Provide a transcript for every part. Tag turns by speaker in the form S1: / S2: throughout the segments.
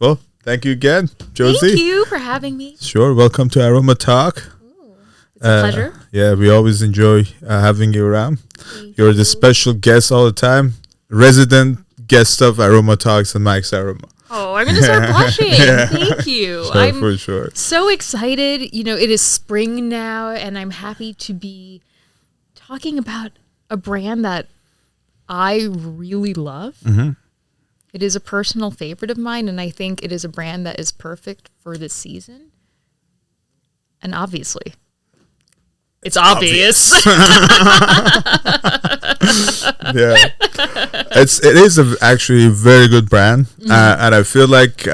S1: Well, thank you again, Josie.
S2: Thank you for having me.
S1: Sure. Welcome to Aromatalk.
S2: It's a pleasure.
S1: Yeah, we always enjoy having you around. You're the special guest all the time. Resident guest of Aromatalks and MaxAroma.
S2: Oh, I'm going to start blushing.
S1: Yeah.
S2: Thank you.
S1: Sure,
S2: I'm
S1: for sure.
S2: so excited. You know, it is spring now, and I'm happy to be talking about a brand that I really love.
S1: Mm-hmm.
S2: It is a personal favorite of mine, and I think it is a brand that is perfect for this season. And obviously, it's obvious.
S1: Yeah, it is actually a very good brand, and I feel like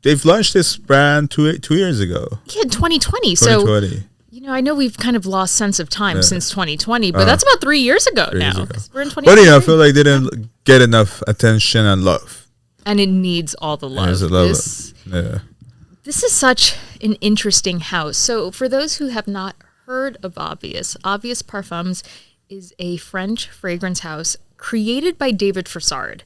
S1: they've launched this brand two years ago.
S2: Yeah, 2020.
S1: 2020.
S2: So, you know, I know we've kind of lost sense of time since 2020, but that's about 3 years ago now. We're in 2020.
S1: But I feel like they didn't get enough attention and love.
S2: And it needs all the love. This is such an interesting house. So for those who have not heard of Obvious Parfums is a French fragrance house created by David Frossard,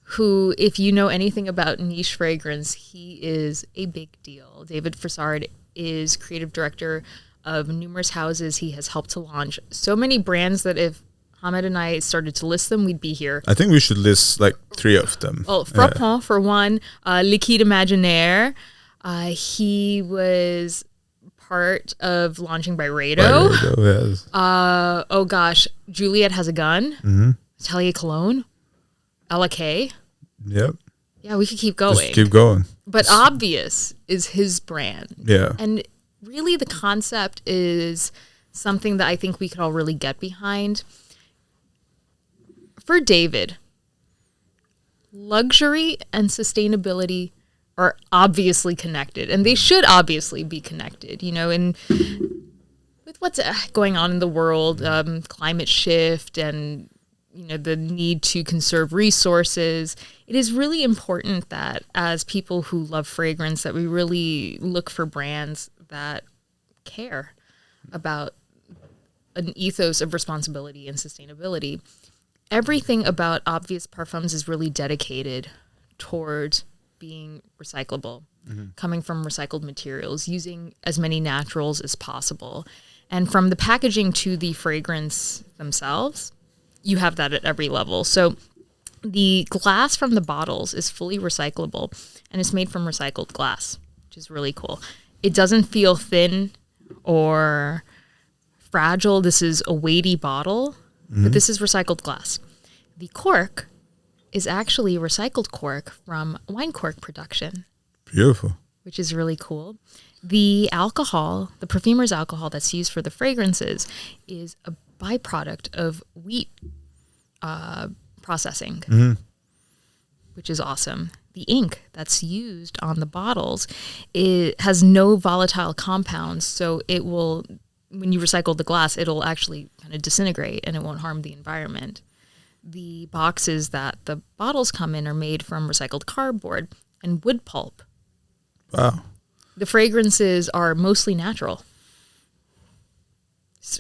S2: who, if you know anything about niche fragrance, he is a big deal. David Frossard is creative director of numerous houses. He has helped to launch so many brands that if Hamed and I started to list them, we'd be here.
S1: I think we should list like 3 of them.
S2: Well, Frappant for one, Liquide Imaginaire. He was part of launching Byredo.
S1: Yes.
S2: Oh gosh, Juliet Has a Gun.
S1: Mm-hmm.
S2: Atelier Cologne. Ella K.
S1: Yep.
S2: Yeah, we could keep going.
S1: Just keep going.
S2: But Obvious is his brand.
S1: Yeah.
S2: And really the concept is something that I think we could all really get behind. For David, luxury and sustainability are obviously connected, and they should obviously be connected, you know, and with what's going on in the world, climate shift and, you know, the need to conserve resources, it is really important that as people who love fragrance that we really look for brands that care about an ethos of responsibility and sustainability. Everything about Obvious Parfums is really dedicated toward being recyclable, coming from recycled materials, using as many naturals as possible. And from the packaging to the fragrance themselves, you have that at every level. So the glass from the bottles is fully recyclable, and it's made from recycled glass, which is really cool. It doesn't feel thin or fragile. This is a weighty bottle, but this is recycled glass. The cork is actually a recycled cork from wine cork production.
S1: Beautiful.
S2: Which is really cool. The alcohol, the perfumer's alcohol that's used for the fragrances is a byproduct of wheat processing, which is awesome. The ink that's used on the bottles, it has no volatile compounds, so it will, when you recycle the glass, it'll actually kind of disintegrate and it won't harm the environment. The boxes that the bottles come in are made from recycled cardboard and wood pulp.
S1: Wow.
S2: The fragrances are mostly natural.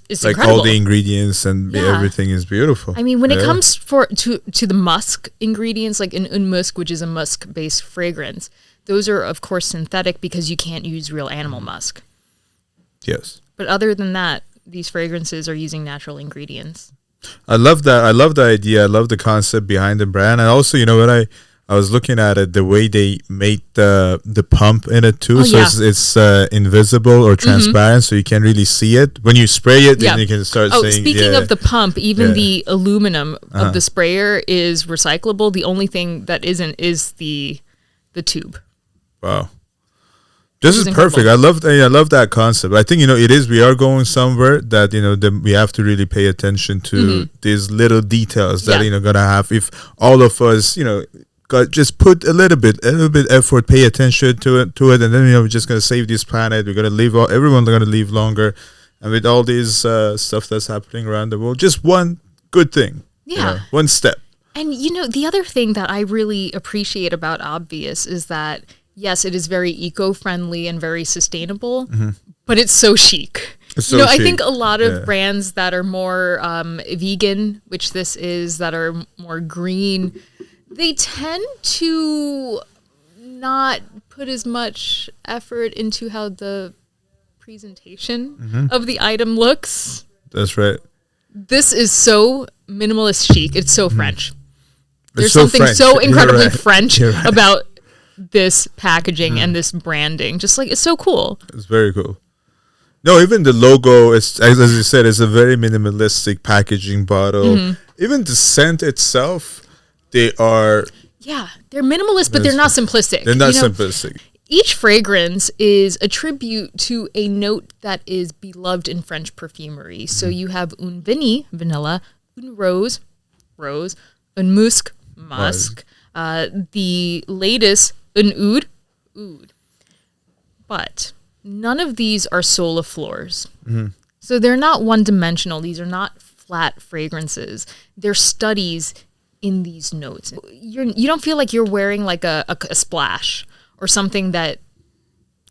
S2: It's
S1: like
S2: incredible.
S1: All the ingredients and everything is beautiful.
S2: I mean, when it comes to the musk ingredients, like Un Musc, which is a musk-based fragrance, those are, of course, synthetic because you can't use real animal musk.
S1: Yes.
S2: But other than that, these fragrances are using natural ingredients.
S1: I love that. I love the idea. I love the concept behind the brand. And also, you know, when I was looking at it, the way they made the pump in it too. It's invisible or transparent, so you can't really see it. When you spray it, then you can start seeing.
S2: Speaking of the pump, even the aluminum of the sprayer is recyclable. The only thing that isn't is the tube.
S1: Wow. This is perfect. I love that concept. I think, you know, it is. We are going somewhere that, you know, we have to really pay attention to these little details that, you know, gonna have. If all of us, you know, just put a little bit effort, pay attention to it, and then, you know, we're just gonna save this planet. We're gonna live. Everyone's gonna live longer, and with all these stuff that's happening around the world, just one good thing.
S2: Yeah.
S1: You know, one step.
S2: And you know, the other thing that I really appreciate about Obvious is that, yes, it is very eco-friendly and very sustainable, but it's so chic.
S1: So
S2: I think a lot of brands that are more vegan, which this is, that are more green, they tend to not put as much effort into how the presentation of the item looks.
S1: That's right.
S2: This is so minimalist chic. It's so French. There's
S1: so
S2: something
S1: French.
S2: so incredibly
S1: You're right.
S2: French
S1: You're right.
S2: about this packaging and this branding. Just like, it's so cool.
S1: It's very cool. No, even the logo, is, as you said, is a very minimalistic packaging bottle. Even the scent itself, they are...
S2: Yeah, they're minimalist, but they're not simplistic.
S1: They're not simplistic.
S2: Each fragrance is a tribute to a note that is beloved in French perfumery. So you have un vanille, vanilla, un rose, rose, un musc, musk, the latest, un oud, oud. But none of these are soliflores. So they're not one-dimensional. These are not flat fragrances. They're studies in these notes. You don't feel like you're wearing like a splash or something that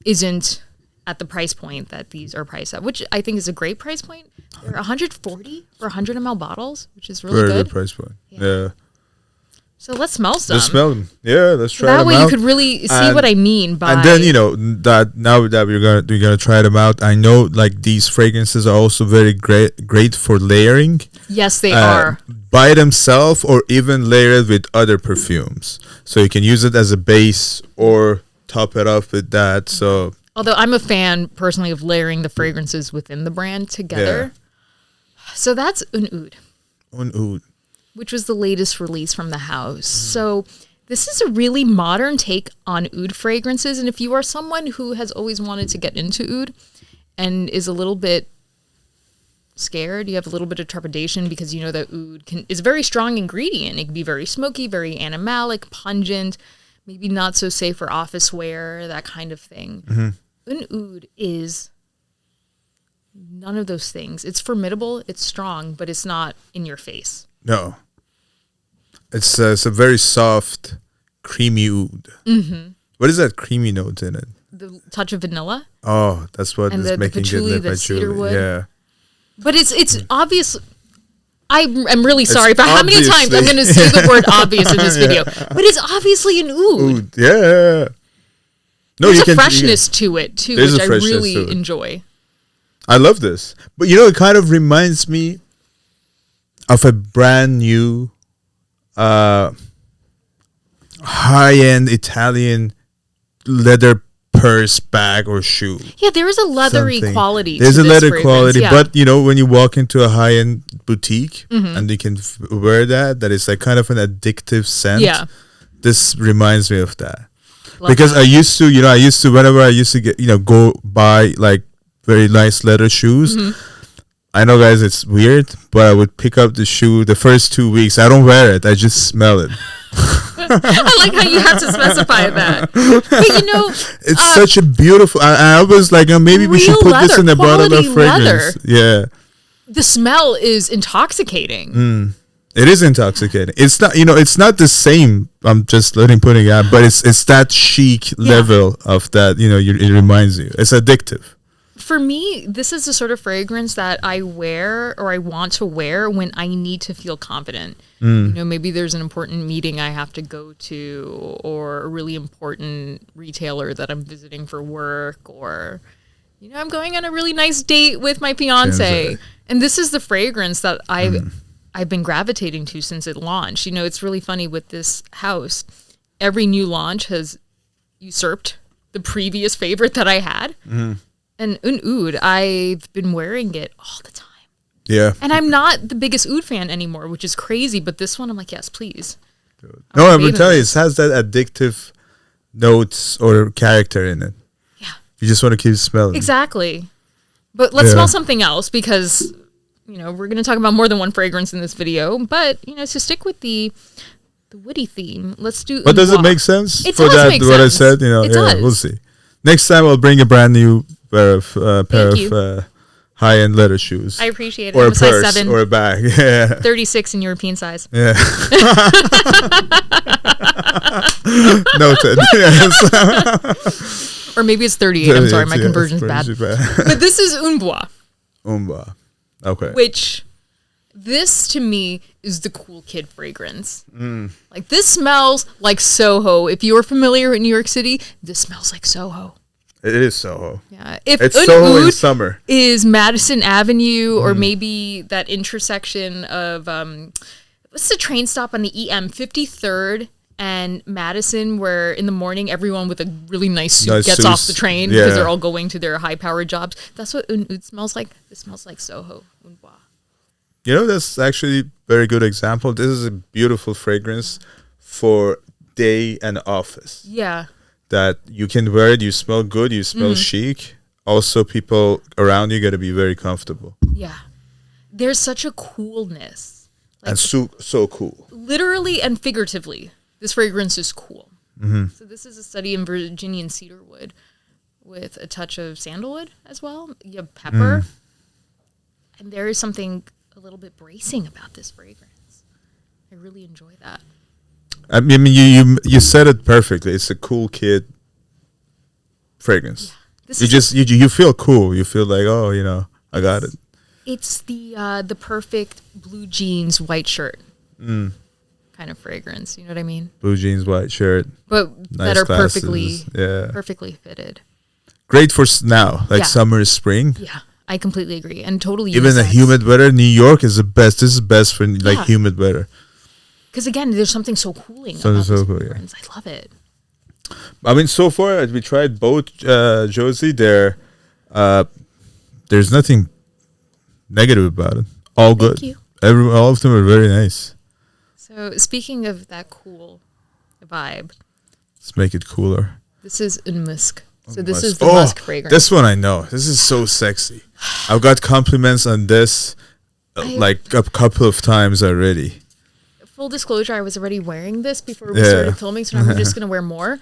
S2: isn't at the price point that these are priced at, which I think is a great price point. They're 140 for 100 ml bottles, which is really
S1: Very
S2: good.
S1: good price point. Yeah.
S2: So let's smell some.
S1: Let's smell them. Yeah, let's try
S2: That
S1: them
S2: way
S1: out.
S2: you could really see what I mean by...
S1: And then, you know, that now that we're gonna try them out, I know like these fragrances are also very great for layering.
S2: Yes, they are.
S1: By themselves or even layered with other perfumes. So you can use it as a base or top it up with that. So
S2: Although I'm a fan personally of layering the fragrances within the brand together. So that's Un Oud,
S1: Un Oud,
S2: which was the latest release from the house. So this is a really modern take on oud fragrances. And if you are someone who has always wanted to get into oud and is a little bit scared, you have a little bit of trepidation because you know that oud is a very strong ingredient. It can be very smoky, very animalic, pungent, maybe not so safe for office wear, that kind of thing. Un Oud is none of those things. It's formidable, it's strong, but it's not in your face.
S1: no. It's a very soft, creamy oud. What is that creamy note in it?
S2: The touch of vanilla.
S1: Oh, that's what
S2: And
S1: is
S2: the
S1: making
S2: patchouli,
S1: it.
S2: the cedarwood.
S1: Yeah.
S2: But it's obvious. I'm really sorry for how many times I'm
S1: obviously-
S2: going to say the word obvious in this video. But it's obviously an oud.
S1: Oud, yeah. No,
S2: There's a freshness to it, too,
S1: There's
S2: which
S1: a
S2: I
S1: freshness to
S2: really
S1: it.
S2: enjoy.
S1: I love this. But you know, it kind of reminds me of a brand new high-end Italian leather purse, bag, or shoe.
S2: Yeah, there is a leathery
S1: Something.
S2: quality
S1: There's
S2: to
S1: a
S2: this
S1: leather
S2: fragrance,
S1: quality,
S2: yeah.
S1: but you know, when you walk into a high-end boutique and you can wear that is like kind of an addictive scent.
S2: Yeah.
S1: This reminds me of that.
S2: Love
S1: Because
S2: that.
S1: I used to whenever I used to get, go buy like very nice leather shoes. I know, guys, it's weird, but I would pick up the shoe the first 2 weeks. I don't wear it. I just smell it.
S2: I like how you have to specify that. But you know,
S1: It's such a beautiful. I was like, maybe we should
S2: real
S1: put this
S2: leather,
S1: in the bottle
S2: quality
S1: of fragrance.
S2: leather.
S1: Yeah,
S2: the smell is intoxicating.
S1: it is intoxicating. It's not, it's not the same. I'm just putting it out, but it's that chic level of that. It reminds you. It's addictive.
S2: For me, this is the sort of fragrance that I wear or I want to wear when I need to feel confident. Maybe there's an important meeting I have to go to or a really important retailer that I'm visiting for work, or, I'm going on a really nice date with my fiance. And this is the fragrance that I've been gravitating to since it launched. It's really funny with this house. Every new launch has usurped the previous favorite that I had. And Un Oud, I've been wearing it all the time.
S1: Yeah.
S2: And I'm not the biggest oud fan anymore, which is crazy. But this one, I'm like, yes, please.
S1: No, I will tell you, it has that addictive notes or character in it.
S2: Yeah.
S1: You just want to keep smelling.
S2: Exactly. But let's smell something else because, we're going to talk about more than one fragrance in this video. But, to stick with the woody theme, let's do.
S1: But does it make sense
S2: It
S1: for
S2: does
S1: that?
S2: make
S1: What I
S2: sense.
S1: said,
S2: It does.
S1: we'll see. Next time I'll bring a brand new pair of high-end leather shoes.
S2: I appreciate it.
S1: Or
S2: I'm
S1: a
S2: a size
S1: purse
S2: 7,
S1: or a bag. Yeah.
S2: 36 in European size.
S1: Yeah. Noted. Yes.
S2: Or maybe it's 38. I'm sorry, my conversion's bad.
S1: bad.
S2: But this is Un Bois,
S1: Umba. Okay.
S2: which This to me is the cool kid fragrance. Like this smells like Soho. If you are familiar with New York City, this smells like Soho.
S1: It is Soho.
S2: Yeah, if
S1: it's
S2: Un
S1: Soho in
S2: Oud
S1: summer.
S2: is Madison Avenue or maybe that intersection of what's the train stop on the EM 53rd and Madison, where in the morning everyone with a really nice suit gets off the train because they're all going to their high-powered jobs. That's what Un Oud smells like. It smells like Soho. Un Bois.
S1: You know, that's actually a very good example. This is a beautiful fragrance for day and office.
S2: Yeah.
S1: That you can wear it, you smell good, you smell chic. Also, people around you got to be very comfortable.
S2: Yeah. There's such a coolness. Like,
S1: And so cool.
S2: literally and figuratively, this fragrance is cool. So this is a study in Virginian cedarwood with a touch of sandalwood as well. You have pepper. And there is something a little bit bracing about this fragrance. I really enjoy that.
S1: I mean, you said it perfectly. It's a cool kid fragrance.
S2: Yeah.
S1: You feel cool. You feel like, oh, you know, I got it.
S2: It's the perfect blue jeans, white shirt kind of fragrance. You know what I mean?
S1: Blue jeans, white shirt,
S2: but
S1: nice
S2: that are
S1: glasses.
S2: perfectly fitted.
S1: Great for now, like summer, spring.
S2: Yeah, I completely agree, and totally.
S1: Even the humid weather, New York is the best. This is best for like humid weather.
S2: Because again, there's something so cooling about this fragrance. I love it.
S1: I mean, so far we tried both, Josie. There's nothing negative about it. All good.
S2: Thank you.
S1: All of them are very nice.
S2: So speaking of that cool vibe,
S1: let's make it cooler.
S2: This is Un Musc. So this is the musk fragrance.
S1: This one I know. This is so sexy. I've got compliments on this like a couple of times already.
S2: Full disclosure, I was already wearing this before we started filming, so now we're just going to wear more.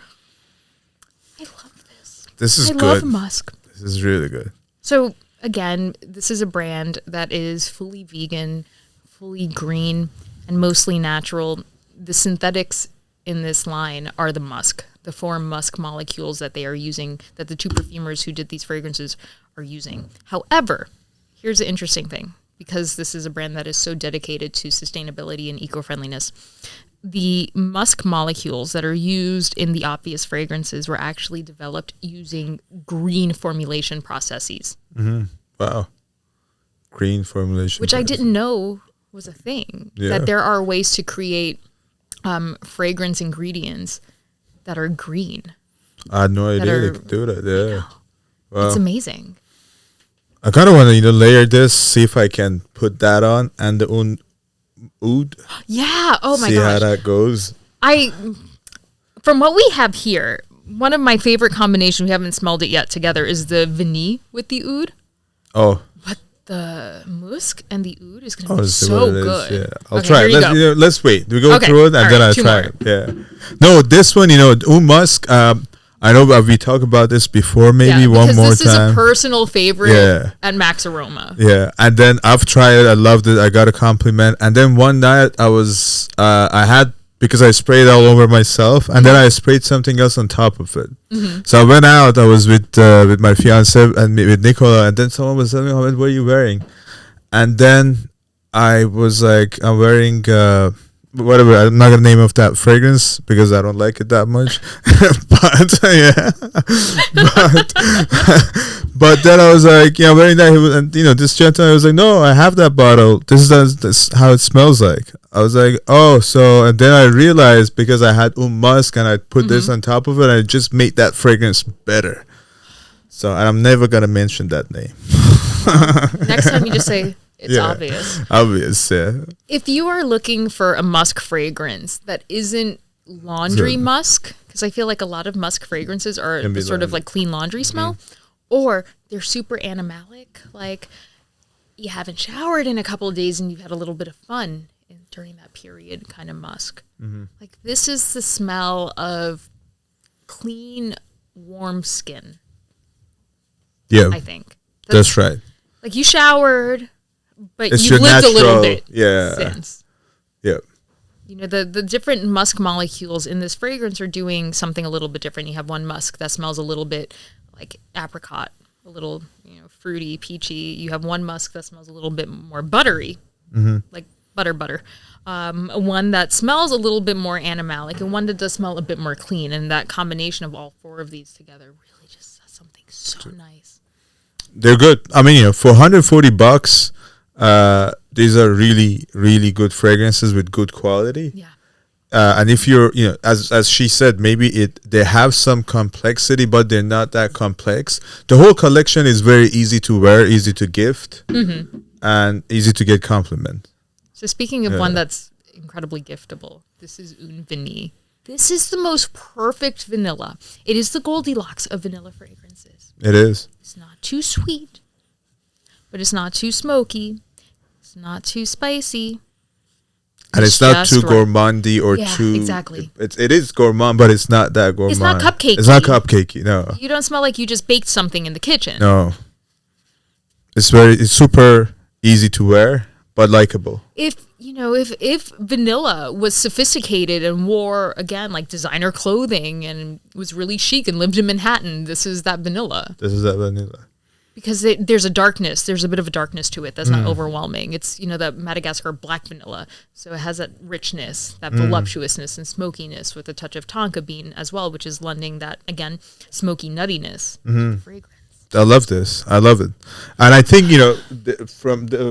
S2: I love this.
S1: This is good.
S2: I love musk.
S1: This is really good.
S2: So, again, this is a brand that is fully vegan, fully green, and mostly natural. The synthetics in this line are the musk, the 4 musk molecules that they are using, that the 2 perfumers who did these fragrances are using. However, here's the interesting thing. Because this is a brand that is so dedicated to sustainability and eco-friendliness, the musk molecules that are used in the Obvious fragrances were actually developed using green formulation processes.
S1: Wow. Green formulation.
S2: Which I didn't know was a thing. That there are ways to create fragrance ingredients that are green.
S1: I had no idea they could do that. Yeah.
S2: Wow. It's amazing.
S1: I kind of want to, layer this, see if I can put that on, and the Un Oud.
S2: Yeah. Oh my gosh.
S1: See how that goes.
S2: From what we have here, one of my favorite combinations, we haven't smelled it yet together, is the Vanille with the Oud.
S1: Oh.
S2: But the Musc and the Oud is going to be so good.
S1: Yeah. I'll try it. Let's wait. We go through it, and then I'll try it. Yeah. No, this one, Un Musc, I know we talked about this before, maybe one more time. This is a
S2: personal favorite at MaxAroma.
S1: Yeah, and then I've tried it. I loved it. I got a compliment. And then one night because I sprayed all over myself, and then I sprayed something else on top of it. So I went out. I was with my fiance and with Nicola, and then someone was telling me, "Hamed, what are you wearing?" And then I was like, "I'm wearing." Whatever, I'm not gonna name off that fragrance because I don't like it that much. But then I was like, wearing that, and this gentleman was like, no, I have that bottle. This is how it smells like. I was like, oh, so, and then I realized because I had Un Musc and I put this on top of it, I just made that fragrance better. So I'm never gonna mention that name.
S2: Next time you just say. It's obvious.
S1: Obvious, yeah.
S2: If you are looking for a musk fragrance that isn't laundry musk, because I feel like a lot of musk fragrances are the sort of like clean laundry smell, or they're super animalic, like you haven't showered in a couple of days and you've had a little bit of fun during that period kind of musk. Like this is the smell of clean, warm skin.
S1: Yeah.
S2: I think.
S1: That's right.
S2: Like you showered, but
S1: it's
S2: you've lived
S1: natural,
S2: a little bit since.
S1: Yeah.
S2: The different musk molecules in this fragrance are doing something a little bit different. You have one musk that smells a little bit like apricot, a little fruity, peachy. You have one musk that smells a little bit more buttery, like butter. One that smells a little bit more animalic, and one that does smell a bit more clean. And that combination of all 4 of these together really just does something so nice.
S1: They're good. I mean, for $140, these are really, really good fragrances with good quality.
S2: Yeah.
S1: And if you're, as she said, maybe they have some complexity, but they're not that complex. The whole collection is very easy to wear, easy to gift, and easy to get compliment.
S2: So speaking of one that's incredibly giftable, this is Une Vanille. This is the most perfect vanilla. It is the Goldilocks of vanilla fragrances.
S1: It is.
S2: It's not too sweet, but it's not too smoky. It's not too spicy.
S1: And it's not too gourmandy or too...
S2: exactly.
S1: It is gourmand, but it's not that gourmand.
S2: It's not cupcakey.
S1: It's not cupcakey, no.
S2: You don't smell like you just baked something in the kitchen.
S1: No. It's super easy to wear, but likable.
S2: If vanilla was sophisticated and wore, again, like designer clothing and was really chic and lived in Manhattan, this is that vanilla. Because there's a darkness. There's a bit of a darkness to it that's not overwhelming. It's, the Madagascar black vanilla. So it has that richness, that voluptuousness and smokiness with a touch of tonka bean as well, which is lending that, again, smoky nuttiness to fragrance.
S1: I love this. I love it. And I think,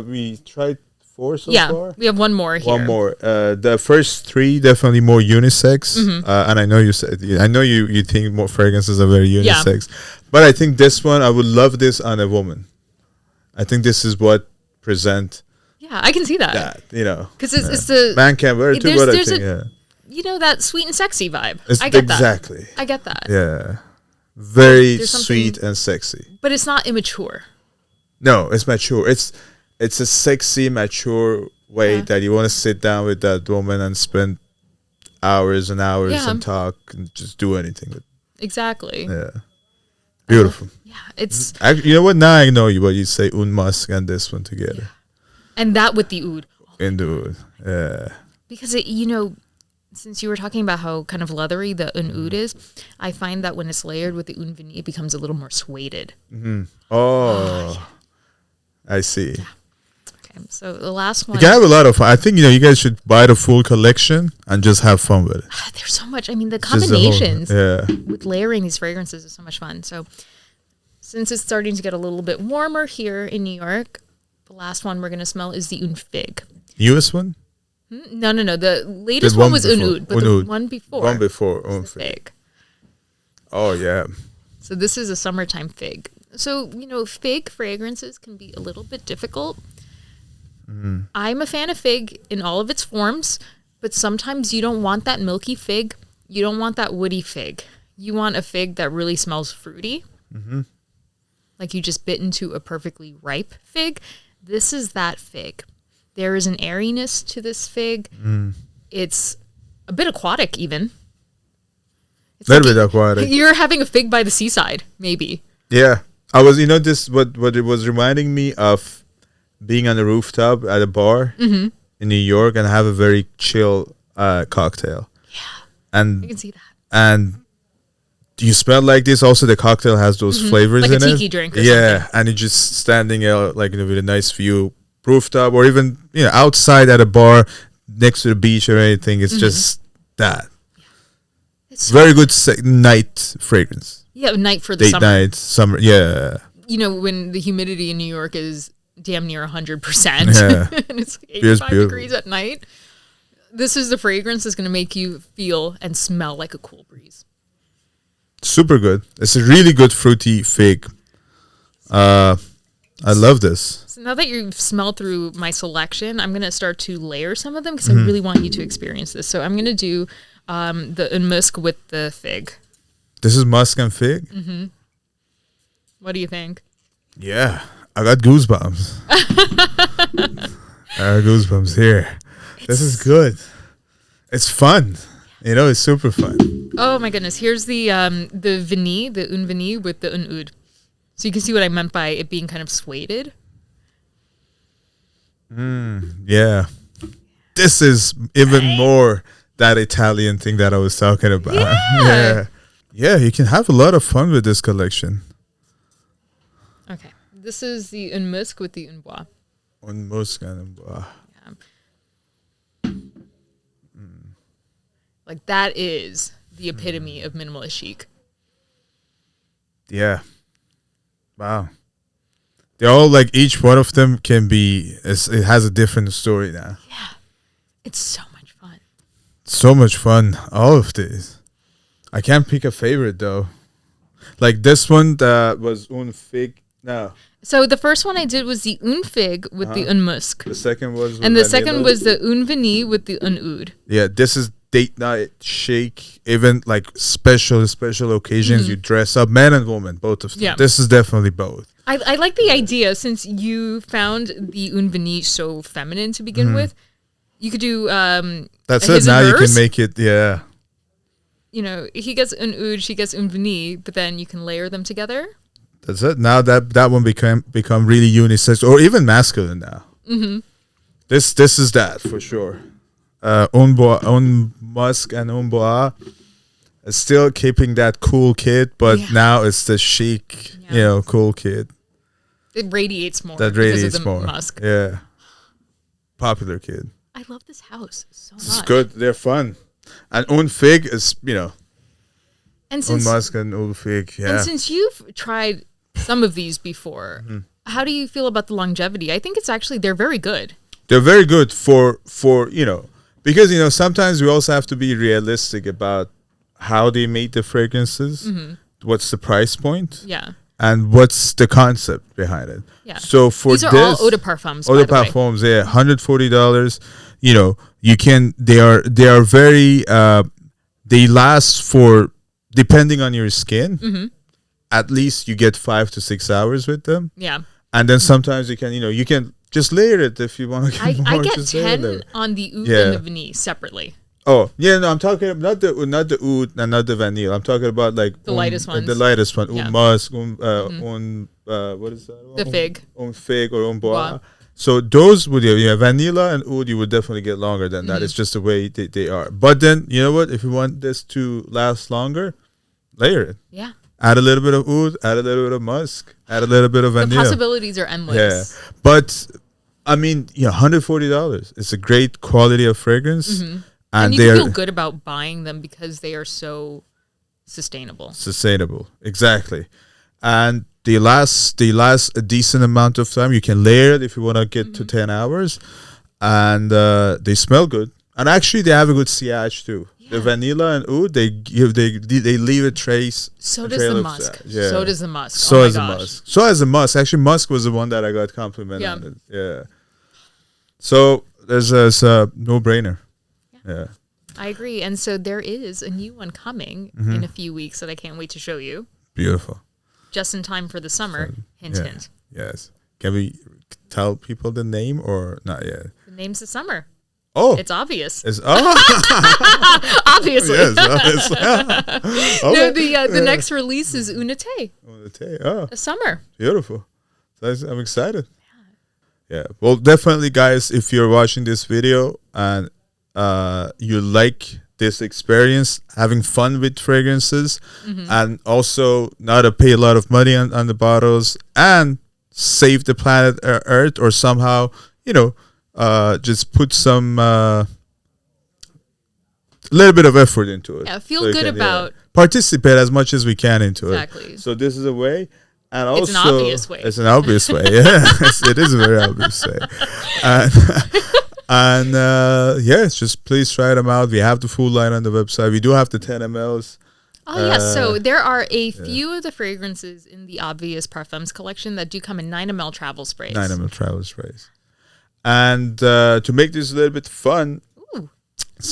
S1: we tried 4 so far?
S2: Yeah, we have one more here.
S1: One more. The first 3 definitely more unisex. And I know you think more fragrances are very unisex. Yeah. But I think this one, I would love this on a woman. I think this is what present.
S2: Yeah, I can see that. Because it's the...
S1: Man can wear it too, but I think,
S2: that sweet and sexy vibe.
S1: I get exactly.
S2: That. I get that.
S1: Yeah. Very sweet and sexy.
S2: But it's not immature.
S1: No, it's mature. It's a sexy, mature way that you want to sit down with that woman and spend hours and hours and talk and just do anything with.
S2: Exactly.
S1: Yeah. Beautiful.
S2: It's...
S1: You know what? Now I know what you say, Un Musc and this one together.
S2: Yeah. And that with the Oud.
S1: In the Oud, yeah.
S2: Because, since you were talking about how kind of leathery the Un Oud is, I find that when it's layered with the Une Vanille, it becomes a little more sueded.
S1: Oh, I see.
S2: Yeah. Okay, so the last one.
S1: You can have a lot of fun. I think, you guys should buy the full collection and just have fun with it.
S2: There's so much. I mean, the combinations with layering these fragrances is so much fun. So since it's starting to get a little bit warmer here in New York, the last one we're going to smell is the Une Figue.
S1: Newest one?
S2: No. The latest one was Un Oud, but the one before.
S1: One before Un
S2: Figue.
S1: Oh, yeah.
S2: So this is a summertime fig. So, fig fragrances can be a little bit difficult. I'm a fan of fig in all of its forms, but sometimes you don't want that milky fig. You don't want that woody fig. You want a fig that really smells fruity. Like you just bit into a perfectly ripe fig. This is that fig. There is an airiness to this fig. It's a bit aquatic even.
S1: A little bit aquatic.
S2: You're having a fig by the seaside, maybe.
S1: Yeah. I was, this what it was reminding me of being on the rooftop at a bar in New York and have a very chill cocktail.
S2: Yeah.
S1: And
S2: I can see that.
S1: And you smell like this. Also, the cocktail has those flavors
S2: like
S1: in it.
S2: Like a tiki drink or something.
S1: And you're just standing out with a nice view, rooftop, or even outside at a bar next to the beach or anything. It's just that. It's very good night fragrance.
S2: Yeah, night for the
S1: date
S2: summer.
S1: Night, summer, yeah.
S2: When the humidity in New York is damn near 100%, and it's like 85 degrees at night, this is the fragrance that's going to make you feel and smell like a cool breeze.
S1: Super good. It's a really good fruity fig. I love this.
S2: So now that you've smelled through my selection, I'm going to start to layer some of them because I really want you to experience this. So I'm going to do the Un Musc with the fig.
S1: This is musk and fig?
S2: What do you think?
S1: Yeah, I got goosebumps. I got goosebumps here. This is good. It's fun. It's super fun.
S2: Oh my goodness. Here's the Vanille, the Un Vanille with the Un Oud. So you can see what I meant by it being kind of sueded.
S1: Yeah. This is even more that Italian thing that I was talking about. Yeah. Yeah, you can have a lot of fun with this collection.
S2: Okay. This is the Un Musc with the Un Bois.
S1: Un Musc and Un Bois.
S2: Yeah. Like that is the epitome of minimalist chic.
S1: Yeah. Wow. They're all like, each one of them can be, it has a different story now.
S2: Yeah. It's so much fun.
S1: So much fun. All of this. I can't pick a favorite though. Like this one that was Un Figue. No.
S2: So the first one I did was the Une Figue with the Un Musc.
S1: The second was
S2: and the second was the Un Vanille with the Un Oud.
S1: Yeah, this is date night shake, even like special occasions. You dress up, man and woman, both of them.
S2: Yeah.
S1: This is definitely both.
S2: I like the idea, since you found the Un Vanille so feminine to begin with. You could do
S1: that's it. Now you can make it, yeah.
S2: You know, he gets Un Oud, she gets Un Vanille, but then you can layer them together.
S1: That's it. Now that one become really unisex or even masculine now. This is that for sure. Un Musc and Un Bois is still keeping that cool kid, but now it's the chic, cool kid.
S2: It radiates more.
S1: That radiates
S2: because of the
S1: more.
S2: Musc.
S1: Yeah. Popular kid.
S2: I love this house so much.
S1: It's good. They're fun. And Un Figue is,
S2: and since,
S1: Un Musc and Un Figue, yeah.
S2: And since you've tried some of these before, how do you feel about the longevity? I think they're very good.
S1: They're very good for because, sometimes we also have to be realistic about how they made the fragrances, what's the price point, and what's the concept behind it.
S2: Yeah.
S1: So for
S2: these are all Eau de Parfums.
S1: Eau de Parfums, yeah, $140. You can. They are very. They last for, depending on your skin. At least you get 5 to 6 hours with them. Yeah. And then sometimes you can just layer it if you want to get more.
S2: I get 10 on the Oud and the Vanille separately.
S1: Oh, yeah, no, I'm talking about not the Oud and not the Vanille. I'm talking about like
S2: the lightest ones.
S1: The lightest one. Un Musc, what is that one?
S2: The Figue.
S1: Un Figue or Un Bois. So those would, Vanilla and Oud, you would definitely get longer than that. It's just the way they are. But then, you know what? If you want this to last longer, layer it.
S2: Yeah.
S1: Add a little bit of Oud, add a little bit of Musc, add a little bit of Vanilla.
S2: The possibilities are endless.
S1: Yeah. But, I mean, $140. It's a great quality of fragrance.
S2: And you can feel good about buying them because they are so sustainable.
S1: Sustainable, exactly. And they last a decent amount of time. You can layer it if you want to get to 10 hours. And they smell good. And actually, they have a good sillage too. Yeah. The Vanilla and Oud, they leave a trace.
S2: So does the Musc.
S1: Yeah.
S2: So does the Musc.
S1: So does the Musc. So does the Musc. Actually, Musc was the one that I got complimented on. Yeah. So there's a no-brainer. Yeah.
S2: I agree. And so there is a new one coming in a few weeks that I can't wait to show you.
S1: Beautiful.
S2: Just in time for the summer. Hint, hint.
S1: Yes. Can we tell people the name or not yet?
S2: The name's the summer.
S1: Oh.
S2: It's obvious.
S1: Obviously.
S2: Yes,
S1: obviously.
S2: No, the next release is Un Oud.
S1: Un Oud. Oh.
S2: The summer.
S1: Beautiful. So I'm excited. Yeah. Well, definitely, guys, if you're watching this video and you like this experience, having fun with fragrances, and also not to pay a lot of money on the bottles and save the planet Earth, or somehow, just put some little bit of effort into it.
S2: Yeah, feel good about
S1: participate as much as we can into it.
S2: Exactly.
S1: So this is a way. And also,
S2: it's an obvious way.
S1: It's an obvious way. Yeah, it is a very obvious way. And just please try them out. We have the full line on the website. We do have the 10 mLs.
S2: Oh, yes. So there are a few of the fragrances in the Obvious Parfums collection that do come in 9 ml travel sprays.
S1: 9 ml travel sprays. And to make this a little bit fun,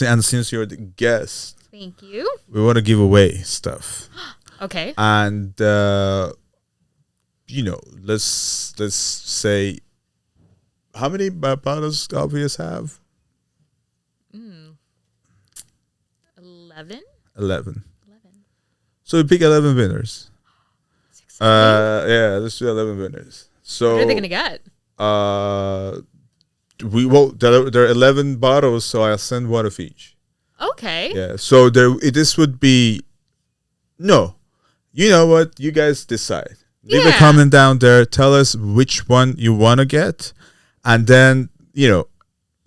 S1: and since you're the guest,
S2: thank you.
S1: We want to give away stuff.
S2: Okay.
S1: And let's say, how many bottles Obvious have?
S2: 11.
S1: 11. So we pick 11 winners. Let's do 11 winners. So
S2: what are they gonna get?
S1: There are 11 bottles, so I'll send one of each.
S2: Okay.
S1: Yeah. So this would be no. You know what? You guys decide. Leave a comment down there. Tell us which one you want to get. And then,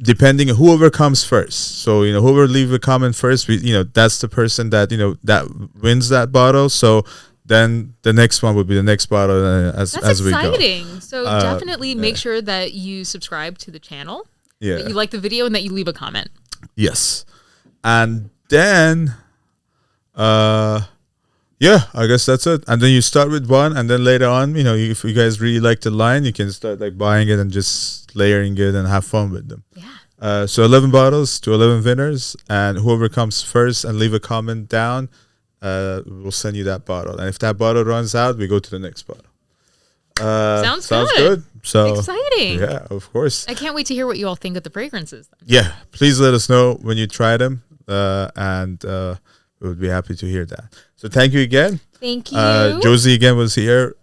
S1: depending on whoever comes first. So, whoever leave a comment first, that's the person that, that wins that bottle. So then the next one would be the next bottle as we go.
S2: That's exciting. So definitely make sure that you subscribe to the channel, that you like the video, and that you leave a comment.
S1: Yes. And then, I guess that's it. And then you start with one, and then later on, if you guys really like the line, you can start like buying it and just layering it and have fun with them.
S2: Yeah.
S1: So 11 bottles to 11 winners, and whoever comes first and leave a comment down, we'll send you that bottle. And if that bottle runs out, we go to the next bottle.
S2: Sounds good.
S1: So
S2: exciting.
S1: Yeah, of course.
S2: I can't wait to hear what you all think of the fragrances. Then.
S1: Yeah, please let us know when you try them, and we would be happy to hear that. So thank you again.
S2: Thank you.
S1: Josie again was here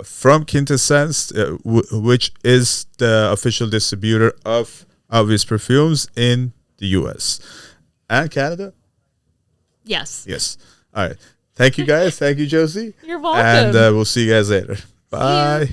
S1: from Quintessence, which is the official distributor of Obvious Perfumes in the US and Canada.
S2: Yes.
S1: Yes. All right. Thank you, guys. Thank you, Josie.
S2: You're welcome.
S1: And we'll see you guys later. Bye.